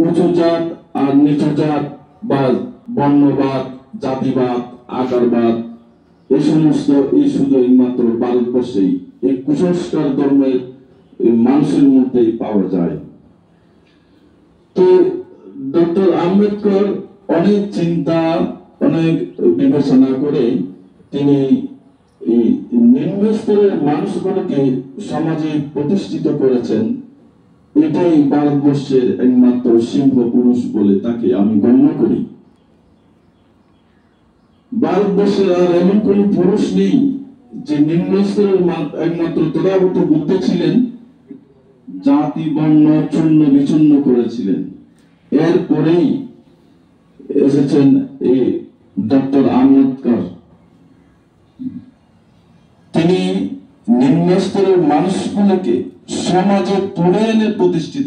উঁচু জাত আর নিচু জাত বা বর্ণবাদ, জাতিবাদ, আকারবাদ এই সমস্ত শুধু মাত্র ভারতবর্ষেই এই কুসংস্কার ধর্মের মানুষের মধ্যেই পাওয়া যায়। তো ডক্টর আম্বেদকর অনেক চিন্তা, অনেক বিবেচনা করে তিনি নিম্ন স্তরের মানুষগুলোকে সমাজে প্রতিষ্ঠিত করেছেন। এটাই ভারতবর্ষের একমাত্র সিংহ পুরুষ বলে তাকে আমি গণ্য করি। ভারতবর্ষের আর এমন কোন পুরুষ নেই যে নিম্ন স্তরের একমাত্র তথাগত বুদ্ধ ছিলেন, জাতি বর্ণ চূর্ণ বিচূর্ণ করেছিলেন। এরপরেই এসেছেন এই ডক্টর আম্বেদকর। তিনি নিম্ন স্তরের মানুষগুলোকে সমাজে তুলে এনে প্রতিষ্ঠিত